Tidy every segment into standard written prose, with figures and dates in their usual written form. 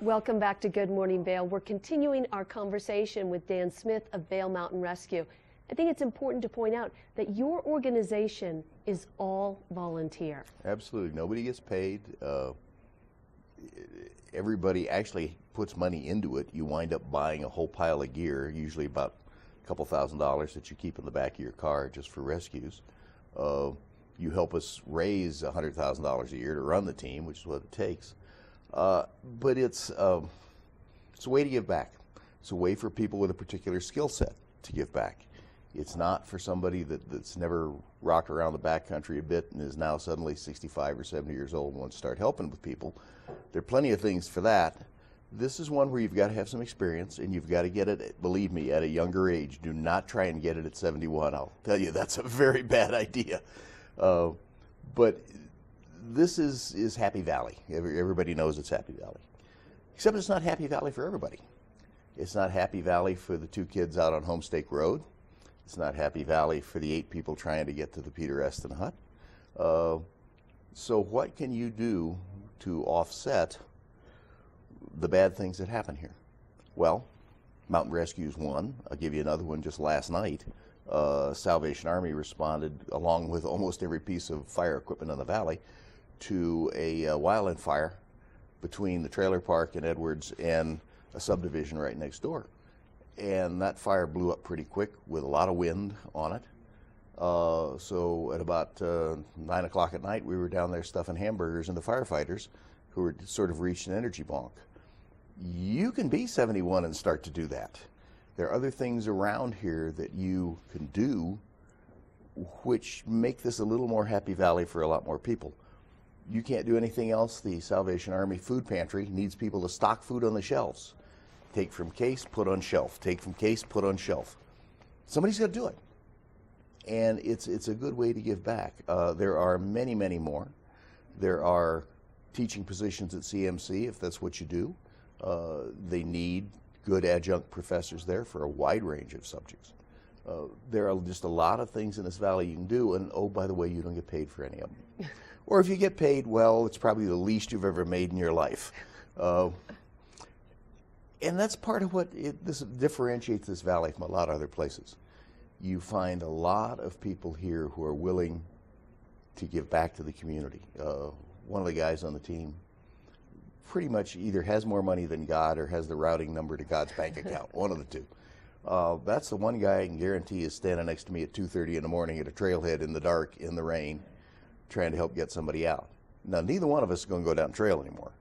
Welcome back to Good Morning Vail. We're continuing our conversation with Dan Smith of Vail Mountain Rescue. I think it's important to point out that your organization is all volunteer. Absolutely. Nobody gets paid. Everybody actually puts money into it. You wind up buying a whole pile of gear, usually about a couple $1,000s that you keep in the back of your car just for rescues. You help us raise $100,000 a year to run the team, which is what it takes. But it's a way to give back. It's a way for people with a particular skill set to give back. It's not for somebody that's never rocked around the backcountry a bit and is now suddenly 65 or 70 years old and wants to start helping with people. There are plenty of things for that. This is one where you've got to have some experience, and you've got to get it, believe me, at a younger age. Do not try and get it at 71. I'll tell you, that's a very bad idea. But this is Happy Valley. Everybody knows it's Happy Valley. Except it's not Happy Valley for everybody. It's not Happy Valley for the 2 kids out on Homestake Road. It's not Happy Valley for the 8 people trying to get to the Peter Eston hut. So what can you do to offset the bad things that happen here? Well, Mountain Rescue's one. I'll give you another one just last night. Salvation Army responded, along with almost every piece of fire equipment in the valley, to a wildland fire between the trailer park in Edwards and a subdivision right next door. And that fire blew up pretty quick with a lot of wind on it. So at about 9 o'clock at night, we were down there stuffing hamburgers into firefighters who had sort of reached an energy bonk. You can be 71 and start to do that. There are other things around here that you can do which make this a little more Happy Valley for a lot more people. You can't do anything else. The Salvation Army Food Pantry needs people to stock food on the shelves. Take from case, put on shelf. Take from case, put on shelf. Somebody's got to do it. And it's a good way to give back. There are many, many more. There are teaching positions at CMC, if that's what you do. They need good adjunct professors there for a wide range of subjects. There are just a lot of things in this valley you can do, and oh, by the way, you don't get paid for any of them. Or if you get paid, well, it's probably the least you've ever made in your life. And that's part of what this differentiates this valley from a lot of other places. You find a lot of people here who are willing to give back to the community. One of the guys on the team pretty much either has more money than God or has the routing number to God's bank account, one of the two. That's the one guy I can guarantee is standing next to me at 2:30 in the morning at a trailhead in the dark, in the rain, trying to help get somebody out. Now, neither one of us is going to go down trail anymore.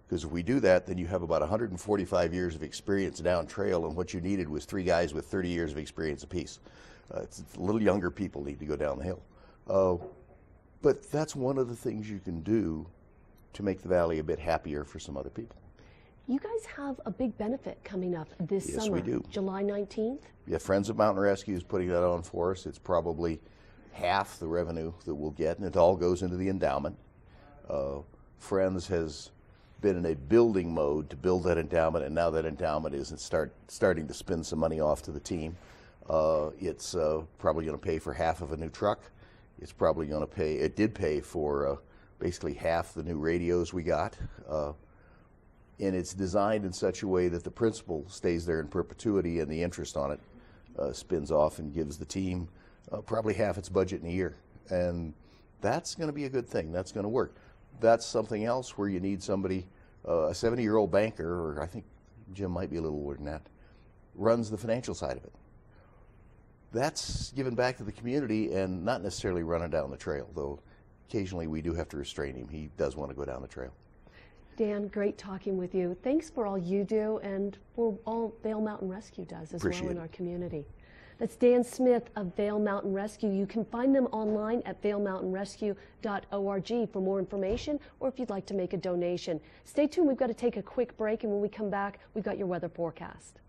Because if we do that, then you have about 145 years of experience down trail, and what you needed was 3 guys with 30 years of experience apiece. It's a little younger people need to go down the hill. But that's one of the things you can do to make the valley a bit happier for some other people. You guys have a big benefit coming up this summer. Yes, we do. July 19th? Yeah, Friends of Mountain Rescue is putting that on for us. It's probably half the revenue that we'll get, and it all goes into the endowment. Friends has been in a building mode to build that endowment, and now that endowment is starting to spin some money off to the team. It's probably going to pay for half of a new truck. It's probably going to pay, it did pay for basically half the new radios we got. And it's designed in such a way that the principal stays there in perpetuity and the interest on it spins off and gives the team probably half its budget in a year. And that's going to be a good thing. That's going to work. That's something else where you need somebody, a 70-year-old banker, or I think Jim might be a little older than that, runs the financial side of it. That's giving back to the community and not necessarily running down the trail, though occasionally we do have to restrain him. He does want to go down the trail. Dan, great talking with you. Thanks for all you do and for all Vail Mountain Rescue does as well in our community. That's Dan Smith of Vail Mountain Rescue. You can find them online at vailmountainrescue.org for more information or if you'd like to make a donation. Stay tuned. We've got to take a quick break, and when we come back, we've got your weather forecast.